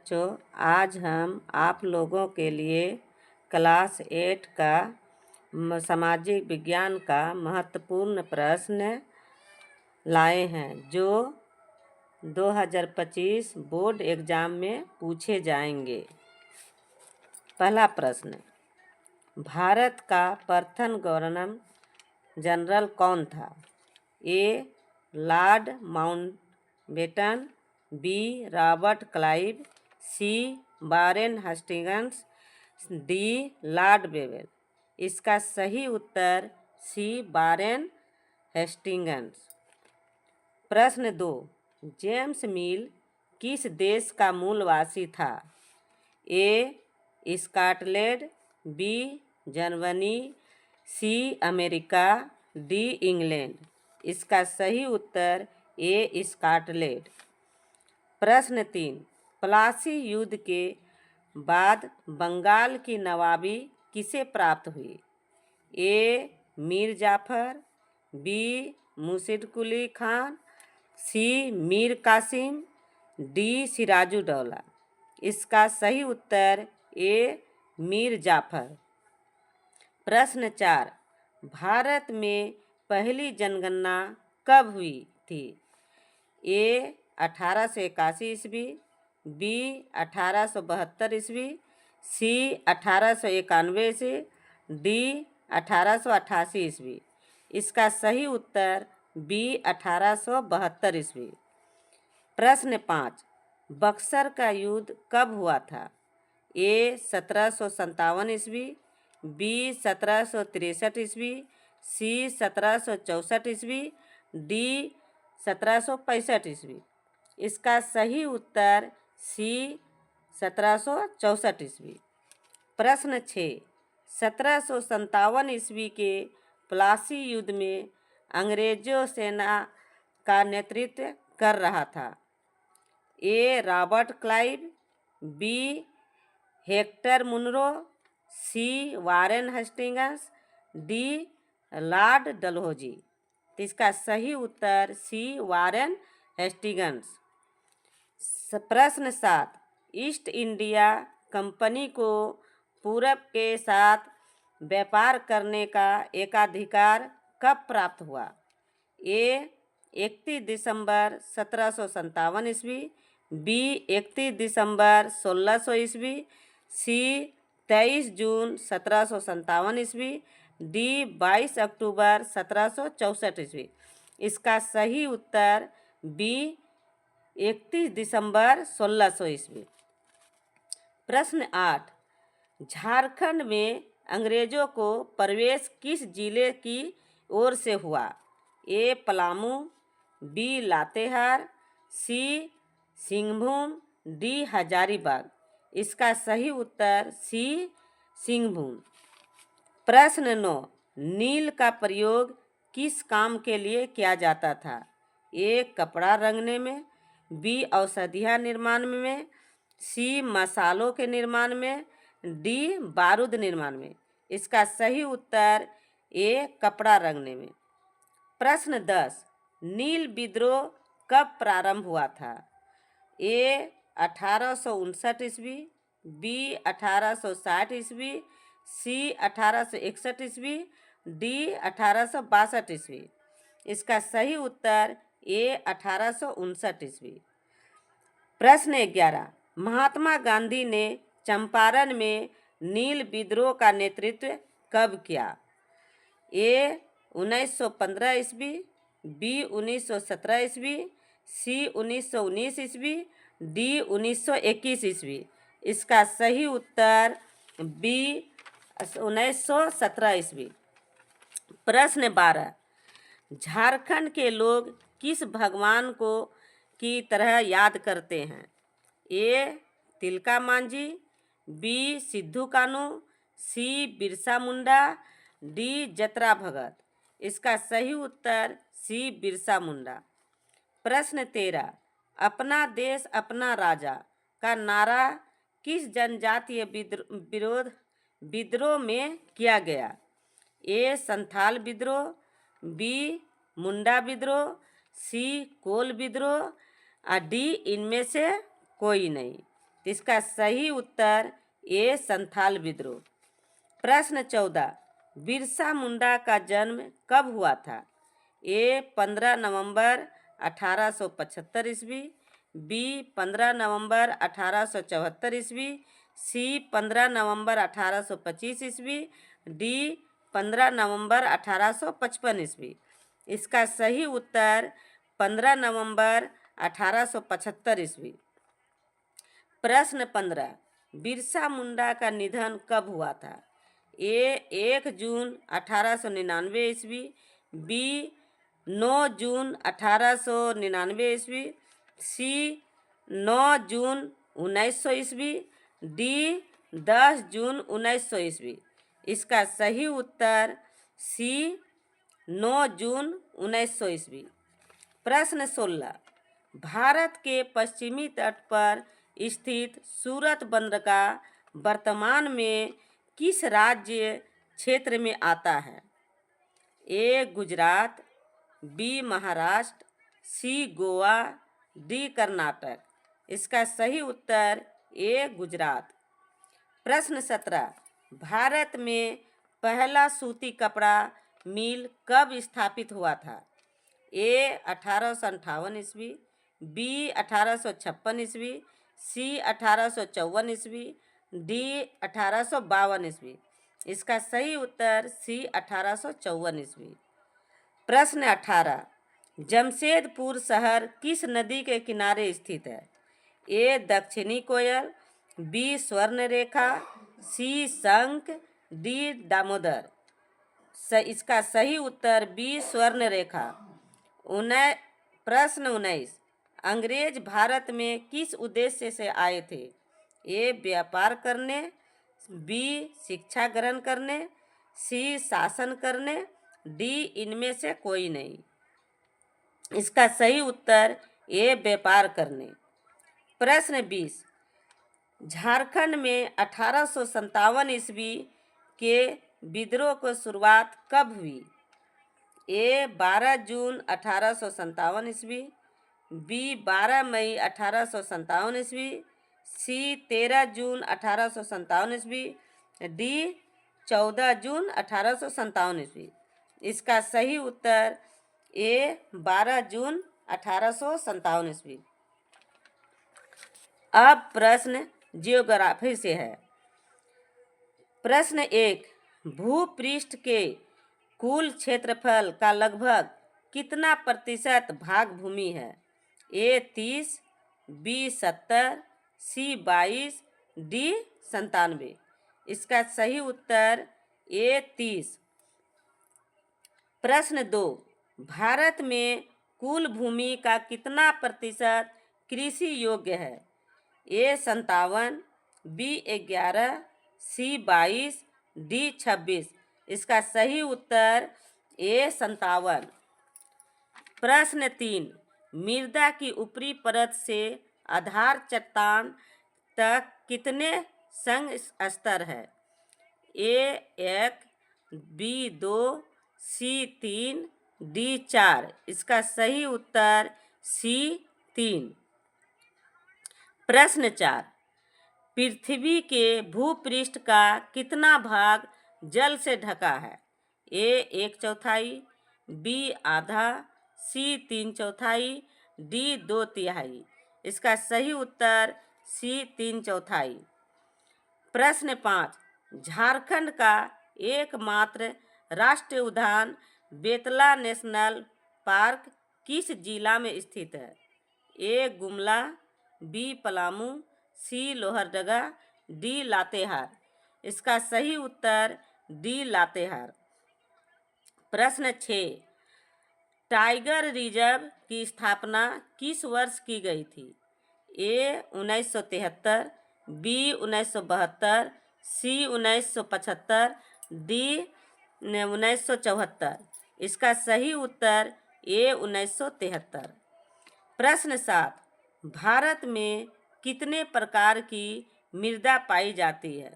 बच्चों, आज हम आप लोगों के लिए क्लास 8 का सामाजिक विज्ञान का महत्वपूर्ण प्रश्न लाए हैं जो 2025 बोर्ड एग्जाम में पूछे जाएंगे। पहला प्रश्न, भारत का प्रथम गवर्नर जनरल कौन था? A. Lord Mountbatten, B. Robert Clive, C. Warren Hastings, D. Lord Wavell. इसका सही उत्तर सी. Warren Hastings. प्रश्न 2, जेम्स मिल किस देश का मूलवासी था? A. Scotland, B. Germany, C. America, D. England. इसका सही उत्तर ए. स्कॉटलैंड। प्रश्न 3, प्लासी युद्ध के बाद बंगाल की नवाबी किसे प्राप्त हुई? ए. मीर जाफर, बी. मुर्शिद कुली खान, सी. मीर कासिम, डी. सिराजुद्दौला। इसका सही उत्तर ए. मीर जाफर। प्रश्न 4, भारत में पहली जनगणना कब हुई थी? ए. 1881 ईस्वी, बी. 1872 ईस्वी, सी. 1891 ईस्वी, डी. 1888 ईस्वी। इसका सही उत्तर बी. 1872 ईस्वी। प्रश्न 5, बक्सर का युद्ध कब हुआ था? ए. 1757 ईस्वी, बी. 1763 ईस्वी, सी. 1764 ईस्वी, डी. 1765 ईस्वी। इसका सही उत्तर सी. 1764 ईस्वी। प्रश्न 6, 1757 ईस्वी के प्लासी युद्ध में अंग्रेजों सेना का नेतृत्व कर रहा था? A. Robert Clive, B. Hector Munro, C. Warren Hastings, D. Lord Dalhousie. तो इसका सही उत्तर सी. Warren Hastings. प्रश्न 7, ईस्ट इंडिया कंपनी को पूरब के साथ व्यापार करने का एकाधिकार कब प्राप्त हुआ? ए. 31 दिसंबर 1757 ईस्वी, बी. 31 दिसंबर 1600 ईस्वी, सी. 23 जून 1757 ईस्वी, डी. 22 अक्टूबर 1764 ईस्वी। इसका सही उत्तर बी. 31 दिसंबर 1600 ईस्वी। प्रश्न 8, झारखंड में अंग्रेजों को प्रवेश किस जिले की ओर से हुआ? ए. पलामू, बी. लातेहार, सी. सिंहभूम, डी. हजारीबाग। इसका सही उत्तर सी. सिंहभूम। प्रश्न 9, नील का प्रयोग किस काम के लिए किया जाता था? ए. कपड़ा रंगने में, बी. औषधियाँ निर्माण में, सी. मसालों के निर्माण में, डी. बारूद निर्माण में। इसका सही उत्तर ए. कपड़ा रंगने में। प्रश्न 10, नील विद्रोह कब प्रारंभ हुआ था? ए. 1859 ईस्वी, बी. 1860 ईस्वी, सी. 1861 ईस्वी, डी. 1862 ईस्वी। इसका सही उत्तर ए. 1859 ईस्वी। प्रश्न 11, महात्मा गांधी ने चंपारण में नील विद्रोह का नेतृत्व कब किया? ए. 1915 ईस्वी, बी. 1917 ईस्वी, सी. 1919 ईस्वी, डी. 1921 ईस्वी। इसका सही उत्तर बी. 1917 ईस्वी। प्रश्न 12, झारखंड के लोग किस भगवान को की तरह याद करते हैं? ए. तिलका मांझी, बी. सिद्धू कान्हू, सी. बिरसा मुंडा, डी. जतरा भगत। इसका सही उत्तर सी. बिरसा मुंडा। प्रश्न 13, अपना देश अपना राजा का नारा किस जनजातीय विद्रोह में किया गया? ए. संथाल विद्रोह, बी. मुंडा विद्रोह, सी. कोल विद्रोह, डी. इनमें से कोई नहीं। तो इसका सही उत्तर ए संथाल विद्रोह। प्रश्न 14, बिरसा मुंडा का जन्म कब हुआ था? ए 15 नवंबर 1875 ईस्वी, बी 15 नवंबर 1874 ईस्वी, सी 15 नवंबर 1825 ईस्वी, डी 15 नवंबर 1855 ईस्वी। इसका सही उत्तर 15 नवंबर 1875 ईस्वी। प्रश्न 15, बिरसा मुंडा का निधन कब हुआ था? ए 1 जून 1899 ईस्वी, बी 9 जून 1899 ईस्वी, सी 9 जून 1900 ईस्वी, डी 10 जून 1900 ईस्वी। इसका सही उत्तर सी 9 जून 1900 ईस्वी। प्रश्न 16, भारत के पश्चिमी तट पर स्थित सूरत बंदरगाह वर्तमान में किस राज्य क्षेत्र में आता है? ए गुजरात, बी महाराष्ट्र, सी गोवा, डी कर्नाटक। इसका सही उत्तर ए गुजरात। प्रश्न 17, भारत में पहला सूती कपड़ा मिल कब स्थापित हुआ था? ए 1858 ईस्वी, बी 1856 ईस्वी, सी 1854 ईस्वी, डी 1852 ईस्वी। इसका सही उत्तर सी 1854 ईस्वी। प्रश्न 18, जमशेदपुर शहर किस नदी के किनारे स्थित है? ए दक्षिणी कोयल, बी स्वर्ण रेखा, सी शंख, डी दामोदर। इसका सही उत्तर बी स्वर्ण रेखा। प्रश्न 19, अंग्रेज भारत में किस उद्देश्य से आए थे? ए व्यापार करने, बी शिक्षा ग्रहण करने, सी शासन करने, डी इनमें से कोई नहीं। इसका सही उत्तर ए व्यापार करने। प्रश्न 20, झारखंड में 1857 ईस्वी के विद्रोह की शुरुआत कब हुई? ए 12 जून 1857 ईस्वी, बी 12 मई 1857 ईस्वी, सी 13 जून 1857 ईस्वी, डी 14 जून 1857 ईस्वी। इसका सही उत्तर ए 12 जून 1857 ईस्वी। अब प्रश्न जियोग्राफी से है। प्रश्न 1, भूपृष्ठ के कुल क्षेत्रफल का लगभग कितना प्रतिशत भाग भूमि है? ए 30, बी 70, सी 22, डी 97। इसका सही उत्तर ए 30। प्रश्न 2, भारत में कुल भूमि का कितना प्रतिशत कृषि योग्य है? ए 57, बी 11, सी 22, डी 26। इसका सही उत्तर ए 57। प्रश्न 3, मृदा की ऊपरी परत से आधार चट्टान तक कितने संग स्तर है? ए 1, बी 2, सी 3, डी 4। इसका सही उत्तर सी 3। प्रश्न 4, पृथ्वी के भूपृष्ठ का कितना भाग जल से ढका है? ए 1/4, बी आधा, सी 3/4, डी 2/3। इसका सही उत्तर सी 3/4। प्रश्न 5, झारखंड का एकमात्र राष्ट्रीय उद्यान बेतला नेशनल पार्क किस जिला में स्थित है? ए गुमला, बी पलामू, सी लोहरदगा, डी लातेहार। इसका सही उत्तर डी लातेहार। प्रश्न 6, टाइगर रिजर्व की स्थापना किस वर्ष की गई थी? ए 1973, बी 1972, सी 1975, डी 1974। इसका सही उत्तर ए 1973। प्रश्न 7, भारत में कितने प्रकार की मृदा पाई जाती है?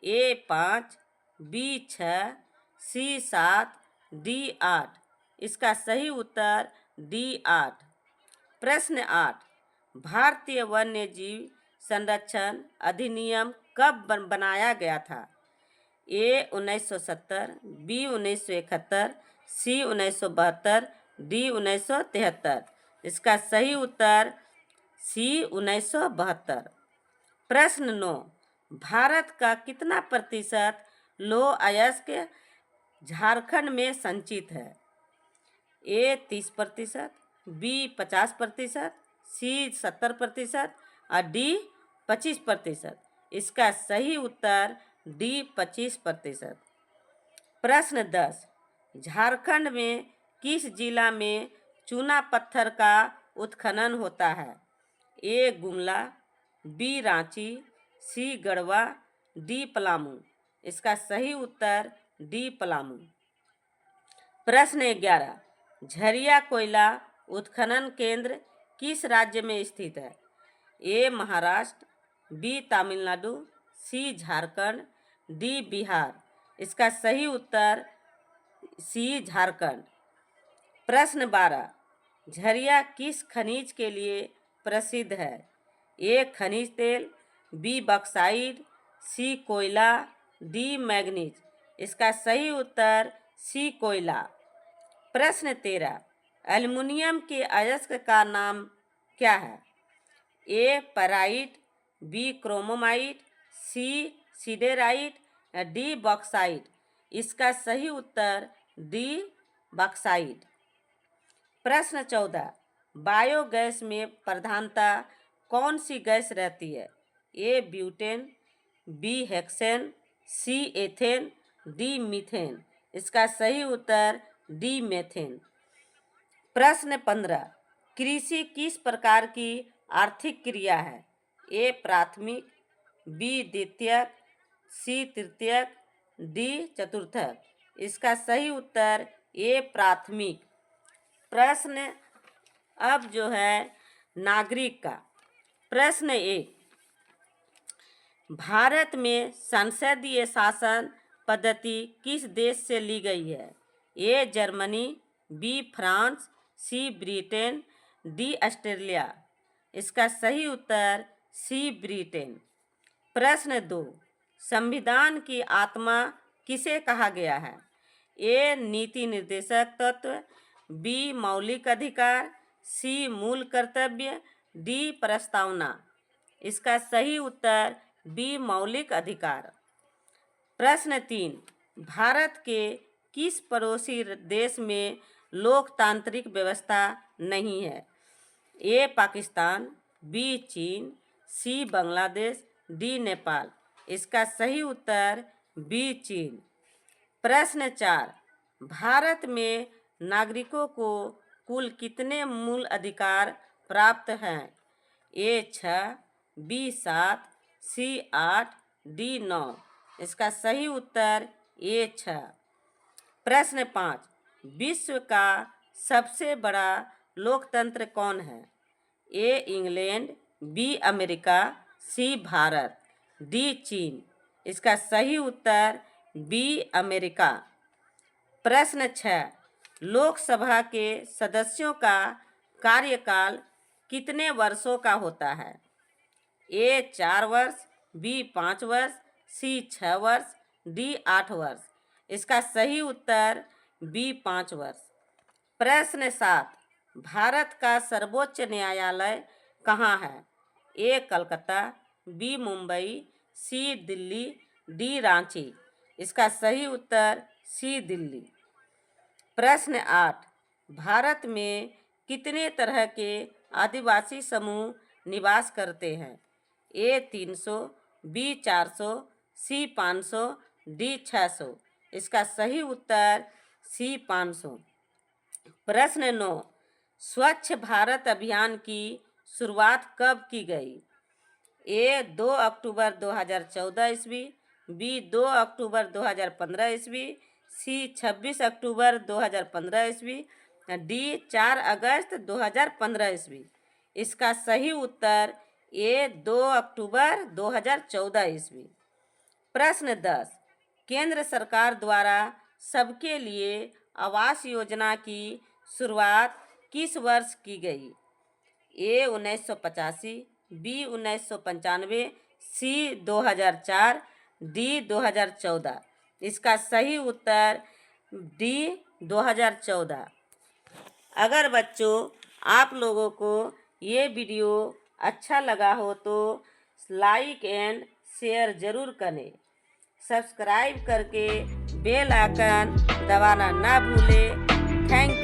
ए 5, बी 6, सी 7, डी 8। इसका सही उत्तर डी 8। प्रश्न 8, भारतीय वन्य जीव संरक्षण अधिनियम कब बनाया गया था? ए 1970, बी 1971, सी 1972, डी 1973। इसका सही उत्तर सी 1972। प्रश्न 9, भारत का कितना प्रतिशत लौह अयस्क झारखंड में संचित है? ए 30%, बी 50%, सी 70% और डी 25%। इसका सही उत्तर डी 25%। प्रश्न 10, झारखंड में किस जिला में चूना पत्थर का उत्खनन होता है? ए गुमला, बी रांची, सी गढ़वा, डी पलामू। इसका सही उत्तर डी पलामू। प्रश्न 11, झरिया कोयला उत्खनन केंद्र किस राज्य में स्थित है? ए महाराष्ट्र, बी तमिलनाडु, सी झारखंड, डी बिहार। इसका सही उत्तर सी झारखंड। प्रश्न 12, झरिया किस खनिज के लिए प्रसिद्ध है? ए खनिज तेल, बी बॉक्साइट, सी कोयला, डी मैग्नीज। इसका सही उत्तर सी कोयला। प्रश्न 13, एल्युमिनियम के अयस्क का नाम क्या है? ए पेराइट, बी क्रोमोमाइट, सी सिडेराइट, डी बॉक्साइट। इसका सही उत्तर डी बॉक्साइट। प्रश्न 14, बायोगैस में प्रधानतः कौन सी गैस रहती है? ए ब्यूटेन, बी हेक्सेन, सी एथेन, डी मीथेन। इसका सही उत्तर डी मेथेन। प्रश्न 15, कृषि किस प्रकार की आर्थिक क्रिया है? ए प्राथमिक, बी द्वितीयक, सी तृतीयक, डी चतुर्थक। इसका सही उत्तर ए प्राथमिक। प्रश्न अब जो है नागरिक का। प्रश्न 1, भारत में संसदीय शासन पद्धति किस देश से ली गई है? A Germany, B France, C Britain, D Australia. इसका सही उत्तर सी ब्रिटेन। प्रश्न 2, संविधान की आत्मा किसे कहा गया है? ए नीति निर्देशक तत्व, बी मौलिक अधिकार, सी मूल कर्तव्य, डी प्रस्तावना। इसका सही उत्तर बी मौलिक अधिकार। प्रश्न 3, भारत के किस पड़ोसी देश में लोकतांत्रिक व्यवस्था नहीं है? ए पाकिस्तान, बी चीन, सी बांग्लादेश, डी नेपाल। इसका सही उत्तर बी चीन। प्रश्न 4, भारत में नागरिकों को कुल कितने मूल अधिकार प्राप्त हैं? ए 6, बी 7, सी 8, डी 9। इसका सही उत्तर ए 6। प्रश्न 5, विश्व का सबसे बड़ा लोकतंत्र कौन है? A England, B America, C Bharat, D चीन। इसका सही उत्तर बी अमेरिका। प्रश्न 6, लोकसभा के सदस्यों का कार्यकाल कितने वर्षों का होता है? ए 4 वर्ष, बी 5 वर्ष, सी 6 वर्ष, डी 8 वर्ष। इसका सही उत्तर बी 5 वर्ष। प्रश्न 7, भारत का सर्वोच्च न्यायालय कहाँ है? ए कलकत्ता, बी मुंबई, सी दिल्ली, डी रांची। इसका सही उत्तर सी दिल्ली। प्रश्न 8, भारत में कितने तरह के आदिवासी समूह निवास करते हैं? ए 300, बी 400, सी 500, डी 600। इसका सही उत्तर सी 500। प्रश्न 9, स्वच्छ भारत अभियान की शुरुआत कब की गई? ए 2 अक्टूबर 2014 ईस्वी, बी 2 अक्टूबर 2015 ईस्वी, सी 26 अक्टूबर 2015 ईस्वी, डी 4 अगस्त 2015 ईस्वी। इसका सही उत्तर ए 2 अक्टूबर 2014 ईस्वी। प्रश्न 10, केंद्र सरकार द्वारा सबके लिए आवास योजना की शुरुआत किस वर्ष की गई? ए 1985, बी 1995, सी 2004, डी 2014। इसका सही उत्तर डी 2014। अगर बच्चों आप लोगों को ये वीडियो अच्छा लगा हो तो लाइक एंड शेयर ज़रूर करें। सब्सक्राइब करके बेल आइकन दबाना ना भूलें। थैंक